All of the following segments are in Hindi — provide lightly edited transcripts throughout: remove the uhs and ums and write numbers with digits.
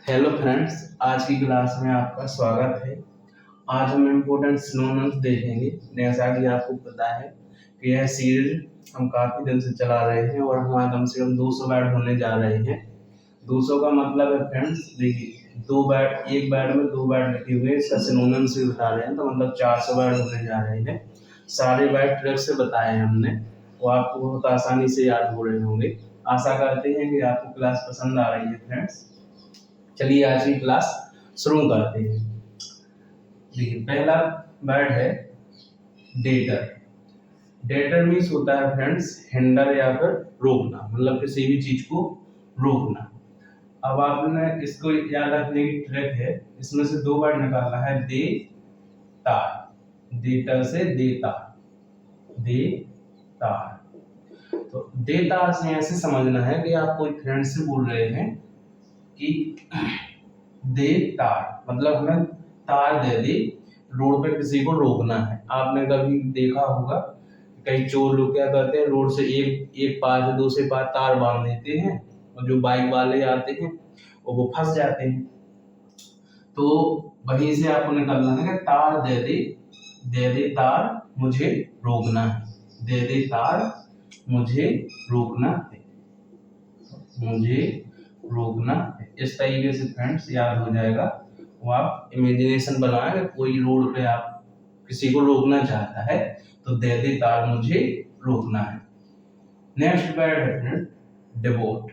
हेलो फ्रेंड्स, आज की क्लास में आपका स्वागत है। आज हम इम्पोर्टेंट सिनोनिम्स देखेंगे। जैसा कि आपको पता है कि यह सीरीज हम काफ़ी दिन से चला रहे हैं और हमारा कम से कम 200 बैड होने जा रहे हैं। 200 का मतलब है फ्रेंड्स, देखिए दो बैड, एक बैड में दो बैड लिखे हुए हैं, इसका सिनोनिम्स भी बता रहे हैं, तो मतलब 400 बैड होने जा रहे हैं। सारे बैड ट्रिक से बताए हैं हमने, वो आपको बहुत आसानी से याद हो रहे होंगे। आशा करते हैं कि आपको क्लास पसंद आ रही है फ्रेंड्स। चलिए आज की क्लास शुरू करते हैं। देखिए पहला वर्ड है डेटर। डेटर मीन्स होता है फ्रेंड्स हिंडर या फिर रोकना, मतलब किसी भी चीज को रोकना। अब आपने इसको याद रखने की ट्रिक है, इसमें से दो वर्ड निकालना है, दे तार। डेटर से देता, दे तार। तो दे तार से ऐसे समझना है कि आप कोई फ्रेंड से बोल रहे हैं कि दे तार, मतलब हमें तार दे दे, रोड पे किसी को रोकना है। आपने कभी देखा होगा कई चोर लोग क्या करते हैं, रोड से एक पार से दूसरे पार तार बांध देते हैं और जो बाइक वाले आते हैं और वो फंस जाते हैं। तो वहीं से आपको निकालना है कि तार दे दे तार मुझे रोकना है, दे दे तार मुझे रोकना है, मुझे रोकना है। इस तरीके से फ्रेंड्स याद हो जाएगा। वो आप इमेजिनेशन बनाएं, कोई रोड पे आप किसी को रोकना चाहता है तो दे दे तार मुझे रोकना है। नेक्स्ट वर्ड है फ्रेंड डिवोट।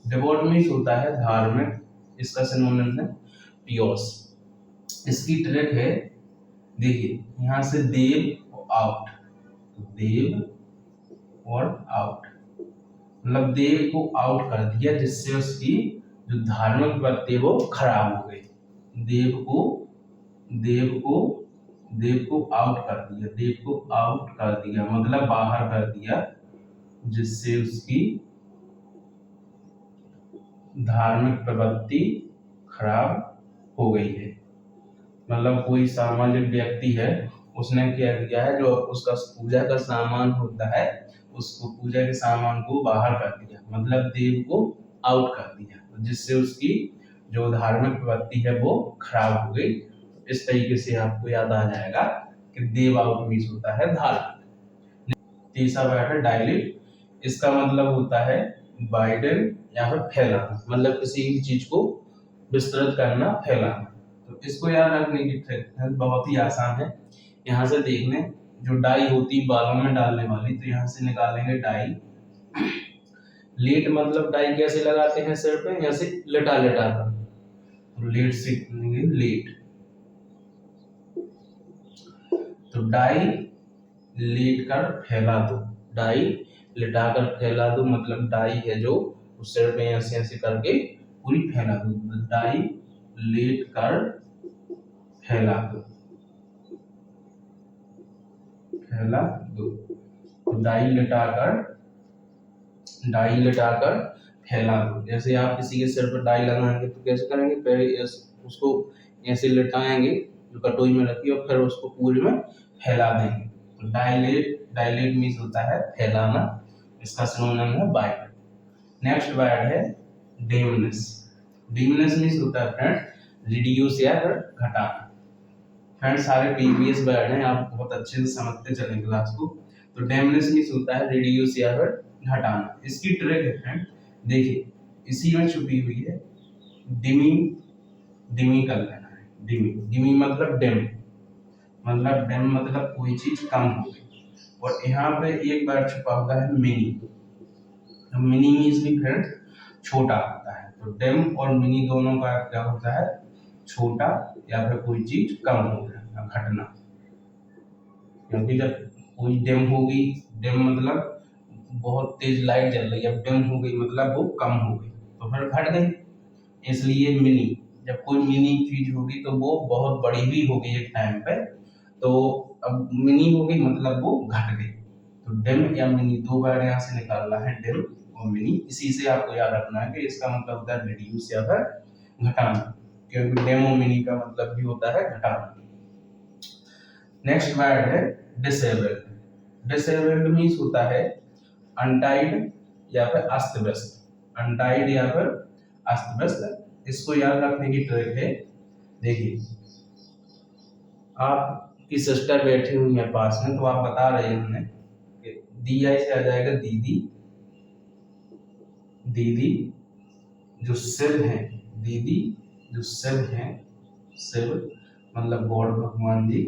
डिवोट मीन्स होता है धार्मिक, इसका सिनोनिम है पियोस। इसकी ट्रिक है, देखिए यहाँ से देव और आउट, देव और आउट, मतलब देव को आउट कर दिया जिससे उसकी जो धार्मिक वृत्ति वो खराब हो गई। देव को आउट कर दिया, देव को आउट कर दिया मतलब बाहर कर दिया, जिससे उसकी धार्मिक प्रवृत्ति खराब हो गई है। मतलब कोई सामाजिक व्यक्ति है, उसने क्या किया है, जो उसका पूजा का सामान होता है उसको, पूजा के सामान को बाहर कर दिया, मतलब देव को आउट कर दिया, जिससे उसकी जो धार्मिक प्रवृत्ति है वो खराब हो गई। इस तरीके से आपको याद आ जाएगा कि देव आउट मीन्स होता है धार्मिक। तीसरा वर्ड है डायलेट। इसका मतलब होता है वाइडन या फिर फैलाना, मतलब किसी भी चीज को विस्तृत करना, फैलाना। तो इसको याद रखने की ट्रिक बहुत ही आसान है। यहाँ से देख लें, जो डाई होती है बालों में डालने वाली, तो यहाँ से निकालेंगे डाई। लेट मतलब डाई कैसे लगाते हैं सिर पे, जैसे लेटा लेटा कर, तो लेट से लेट, तो डाई लेट कर फैला दो, डाई लेटा कर फैला दो, मतलब डाई है जो उस सिर पे ऐसे ऐसे करके पूरी फैला दो, डाई लेट कर फैला दो, फैला दो। तो डाई लेटाकर फैला दो। जैसे आप किसी के सिर पर डाई लगाएंगे तो कैसे करेंगे, पहले उसको ऐसे लेटाएंगे जो कटोरी में रखी, और फिर उसको पूरे में फैला देंगे। तो डायलेट मीन्स होता है फैलाना, इसका सिनोनिम है वाइड। नेक्स्ट वर्ड है डिमनेस। डिमनेस मीन्स होता है फ्रेंड रिड्यूस या फिर घटाना। फ्रेंड सारे प्रीवियस वर्ड हैं, आप बहुत अच्छे से समझते चलें क्लास को। तो डिमनेस मीन्स होता है रिड्यूस या फिर घटाना। इसकी ट्रिक है फ्रेंड, देखिए इसी में छुपी हुई है। डिमी, डिमी कर लेना है, डिमी मतलब डिम, मतलब डिम मतलब कोई चीज कम हो गई। और यहाँ पे एक वर्ड छुपा हुआ है मिनी। तो मिनी मीन्स भी फ्रेंड छोटा होता है। तो डिम और मिनी दोनों का क्या होता है, छोटा या फिर कोई चीज कम हो गया, घटना। क्योंकि जब कोई डिम होगी, डिम मतलब बहुत तेज लाइट जल रही है, डिम हो गई मतलब वो कम हो गई, तो फिर घट गई। इसलिए मिनी, जब कोई मिनी चीज होगी तो वो बहुत बड़ी भी होगी एक टाइम पे, तो अब मिनी हो गई मतलब वो घट गई। तो डिम या मिनी दो बार यहाँ से निकालना है, डिम और मिनी। इसी से आपको याद रखना है कि इसका मतलब होता है रिड्यूस या फिर घटाना, क्योंकि डिम और मिनी का मतलब भी होता है घटाना। नेक्स्ट वर्ड है डिसेबल्ड। डिसेबल्ड मीन्स होता है अनटाइड या फिर अस्त व्यस्त, अनटाइड या फिर अस्त व्यस्त, इसको याद रखने की ट्रिक है। देखिए, आपकी सिस्टर बैठी हुई है पास में, तो आप बता रहे हैं हमें कि DI से आ जाएगा दीदी। दीदी जो शिव है, दीदी जो शिव है, शिव मतलब गॉड भगवान जी,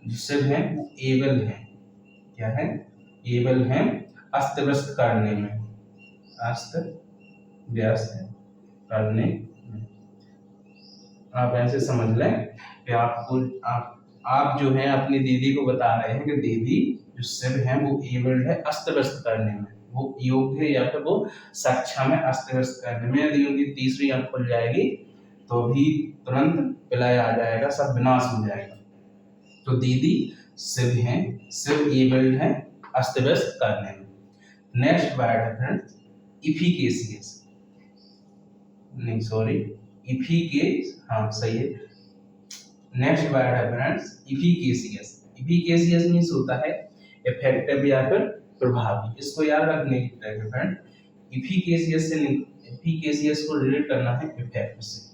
जो शिव है वो एबल है। क्या है? एबल है अस्त व्यस्त करने में, अस्त व्यस्त करने में। आप ऐसे समझ लें कि आप जो है अपनी दीदी को बता रहे हैं कि दीदी जो शिव है वो एबल है अस्त व्यस्त करने में, वो योग्य है या फिर वो सक्षम है अस्त व्यस्त करने में। यदि उनकी तीसरी आंख खुल जाएगी तो भी तुरंत प्रलय आ जाएगा, सब विनाश हो जाएगा। तो दीदी शिव है, शिव एबल है अस्त व्यस्त करने में। नेक्स्ट वर्ड है फ्रेंड्स इफिकेशियस, नहीं सॉरी, हाँ सही है। नेक्स्ट वर्ड है फ्रेंड्स इफिकेशियस। इफिकेशियस मींस होता है इफेक्टिव या फिर प्रभावी। इसको याद रखने की ट्रिक है फ्रेंड। इफिकेशियस को रिलेट करना है इफेक्ट से।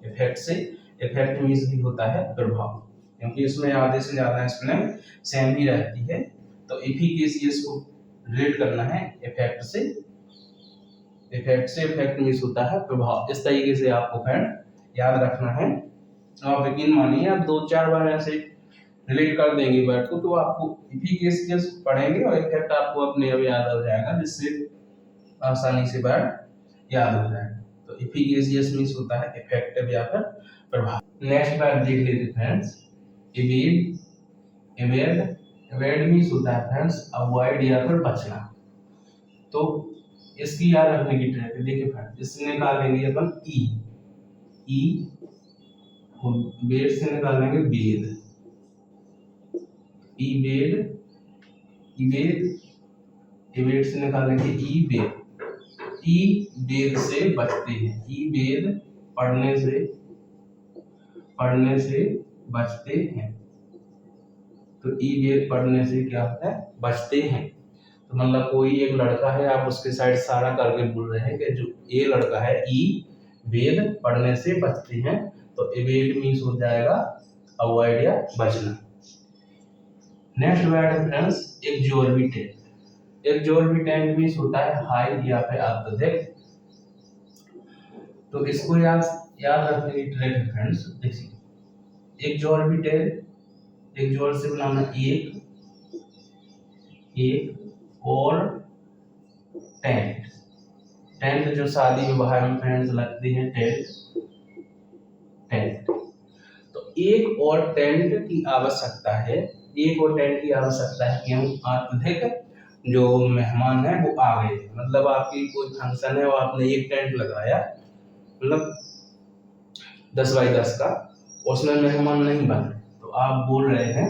इफेक्ट से, इफेक्ट मींस भी होता है प्रभाव, क्योंकि इसमें आधे से ज्यादा स्पेलिंग सेम ही रहती है। तो इफिकेशियस को रिलेट करना है इफेक्ट से। इफेक्ट से, इफेक्ट मींस होता है प्रभाव। इस तरीके से आपको फ्रेंड याद रखना है। आप यकीन मानिए, आप 2-4 बार ऐसे रिलेट कर देंगे वर्ड को तो आपको इफिकेशियस पढ़ेंगे और इफेक्ट आपको अपने आप याद हो जाएगा, जिससे आसानी से वर्ड याद हो जाएगा। तो इफिकेशियस मींस होता है इफेक्टिव या फिर प्रभावी। नेक्स्ट वर्ड देख लेते friends evade. Evade, evade means होता है फ्रेंड्स अवॉइड या फिर बचना। तो इसकी याद रखने की ट्रिक है। देखिए फ्रेंड्स, इससे निकालेंगे अपन ई, बेड से निकालेंगे बेद, ईबेड, इबेद, इबेड से निकालेंगे ईबेद। ईबेद से बचते हैं, ईबेद पढ़ने से बचते हैं। तो ईबेद पढ़ने से क्या होता है? बचते हैं। तो मतलब कोई एक लड़का है, आप उसके साइड इशारा करके बोल रहे हैं कि जो ये लड़का है ई वेद पढ़ने से बचते हैं, तो एवेड मींस हो जाएगा अवॉइड या बचना। नेक्स्ट वर्ड है फ्रेंड्स एक्सोर्बिटेंट। एक्सोर्बिटेंट मींस होता है हाई या फिर अत्यधिक। तो इसको याद रखने की ट्रिक है फ्रेंड्स। देखिए एक्सोर्बिटेंट, एक्सोर से बनाना एक और टेंट। टेंट जो शादी विवाह में फ्रेंड्स लगते हैं, टेंट। तो एक और टेंट की आवश्यकता है, एक और टेंट की आवश्यकता है क्यों? अत्यधिक जो मेहमान है वो आ गए। मतलब आपकी कोई फंक्शन है और आपने एक टेंट लगाया, मतलब 10x10 का, उसमें मेहमान नहीं बन रहे, तो आप बोल रहे हैं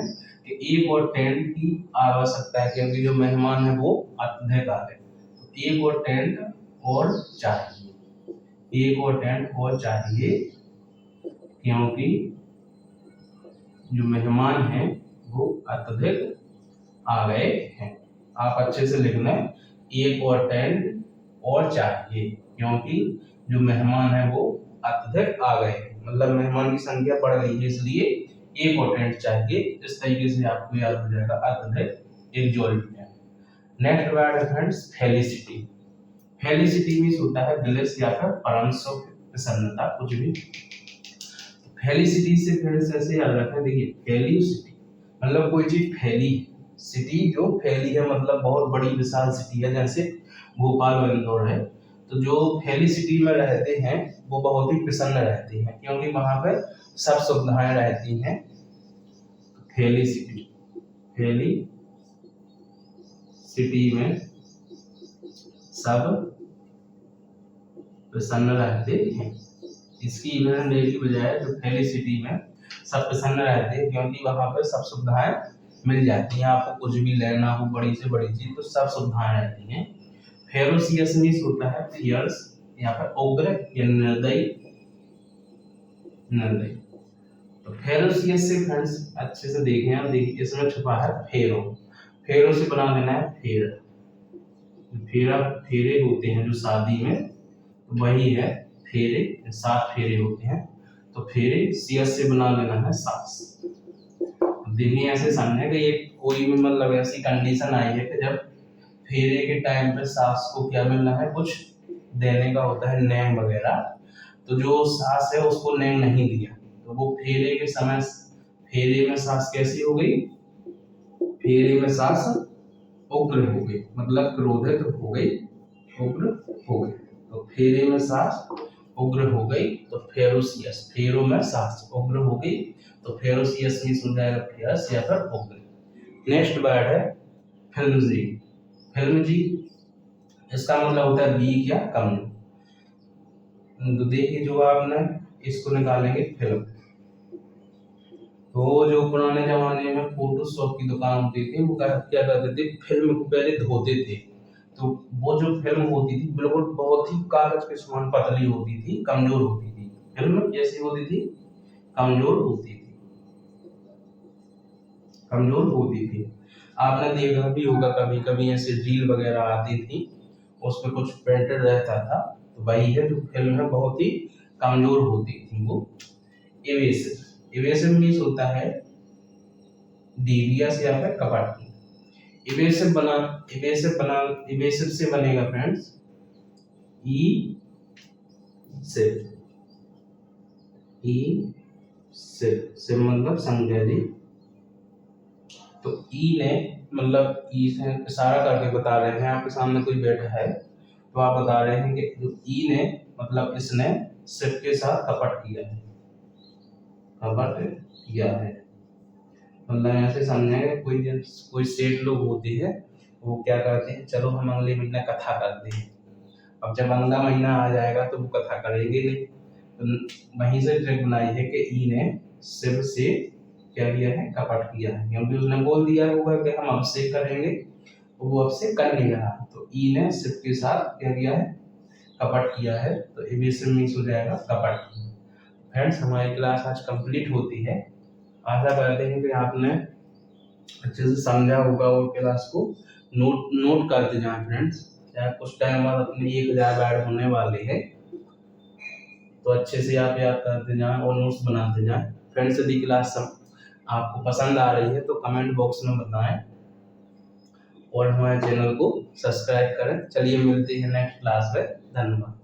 कि एक और टेंट की आवश्यकता है क्योंकि जो मेहमान है वो अत्यधिक आ गए। तो एक और टेंट और चाहिए, एक और टेंट और चाहिए क्योंकि जो मेहमान हैं वो अत्यधिक आ गए हैं। आप अच्छे से लिख लें, एक और टेंट और चाहिए क्योंकि जो मेहमान है वो अत्यधिक आ गए, मतलब मेहमान की संख्या बढ़ गई है इसलिए एक और टेंट चाहिए। इस तरीके से आपको याद हो जाएगा अत्यधिक एक्सोर्बिटेंट। नेक्स्ट वर्ड है फ्रेंड्स फेलिसिटी। फेलिसिटी मींस होता है ब्लिस या फिर परम सुख, प्रसन्नता, कुछ भी। फेलिसिटी से फ्रेंड्स ऐसे याद रखें। देखिए फेलिसिटी मतलब कोई चीज फैली, सिटी जो फैली है मतलब बहुत बड़ी विशाल सिटी है, जैसे भोपाल इंदौर है। तो जो फैली सिटी में रहते हैं वो बहुत ही प्रसन्न रहते हैं क्योंकि वहां पर सब सुविधाएं रहती हैं। फैली सिटी, फैली सिटी में सब प्रसन्न रहते हैं। इसकी इन्हें लेने की बजाय जो फैली सिटी में सब प्रसन्न रहते हैं क्योंकि वहां पर सब सुविधाएं मिल जाती हैं। आपको कुछ भी लेना हो बड़ी से बड़ी चीज तो सब सुविधाएं रहती हैं। फेरोसियस मींस होता है फियर्स या फिर उग्र या निर्दयी, निर्दयी। तो फेरोसियस से फ्रेंड्स अच्छे से देखें आप, देखिए इसमें छुपा है फेरो, फेरो से बना देना है फेरा, फेरे होते हैं जो शादी में, वही है फेरे 7 फेरे होते हैं, तो फेरे CS से बना लेना है सास। देखिए ऐसे समझे कि ये कोई भी मतलब ऐसी कंडीशन आई है कि जब फेरे के टाइम पे सास को क्या मिलना है, कुछ देने का होता है नेम वगैरह, तो जो सास है उसको नेम नहीं दिया, तो वो फेरे के समय फेरे में सास कैसी हो गई, फेरे में सास उग्र हो गई, मतलब क्रोधित हो गई, उग्र हो गई। तो फेरे में सास उग्र हो गई तो फेरोसियस, फेरो में सास उग्र हो गई तो फेरोसियस मींस हो जाएगा फेरस या फिर उग्र। नेक्स्ट वर्ड है फिल्मजी। फिल्मजी इसका मतलब होता है वीक या कमजोर। तो देखिए जो आपने इसको निकालेंगे फिल्म, तो जो पुराने जमाने में फोटोशॉप की दुकान होती थी वो क्या करते थे, फिल्म को पहले धोते थे, तो वो जो फिल्म होती थी बिल्कुल बहुत ही कागज के समान पतली होती थी, कमजोर होती थी। फिल्म कैसी होती थी, कमजोर होती थी, कमजोर होती थी। आपने देखा भी होगा कभी कभी ऐसे रील वगैरह आती थी, उस पर कुछ प्रिंटेड रहता था, तो वही है जो फिल्म है बहुत ही कमजोर होती थी वो। इवेसिव, इवेसिव मीन्स होता है डेवियस या फिर कपट। इवेसिव से बनेगा फ्रेंड्स ई सिव, ई सिव मतलब समझा जी। तो ई ने मतलब ई से इशारा करके बता रहे हैं, आपके सामने कोई बैठा है तो आप बता रहे हैं कि जो ई ने मतलब इसने सिव के साथ कपट किया है, कपट किया है। मतलब ऐसे समझेंगे कोई सेठ लोग होते हैं वो क्या करते हैं, चलो हम अगले महीना कथा करते हैं, अब जब अगला महीना आ जाएगा तो वो कथा करेंगे नहीं, तो वहीं से ट्रिक बनाई है कि ई ने शिव से क्या किया है, कपट किया है, क्योंकि उसने बोल दिया होगा कि हम अब से करेंगे, तो वो अब से कर नहीं रहा, तो ई ने शिव के साथ क्या किया है, कपट किया है, तो एबिसिव मीन्स हो जाएगा कपट। फ्रेंड्स हमारी क्लास आज कंप्लीट होती है, आशा करते हैं कि आपने अच्छे से समझा होगा और क्लास को नोट करते जाएं फ्रेंड्स, चाहे कुछ टाइम बाद अपनी 1000 ऐड होने वाले हैं, तो अच्छे से आप याद करते जाएं और नोट्स बनाते जाएं। फ्रेंड्स यदि क्लास आपको पसंद आ रही है तो कमेंट बॉक्स में बताएं और हमारे चैनल को सब्सक्राइब करें। चलिए मिलते हैं नेक्स्ट क्लास में, धन्यवाद।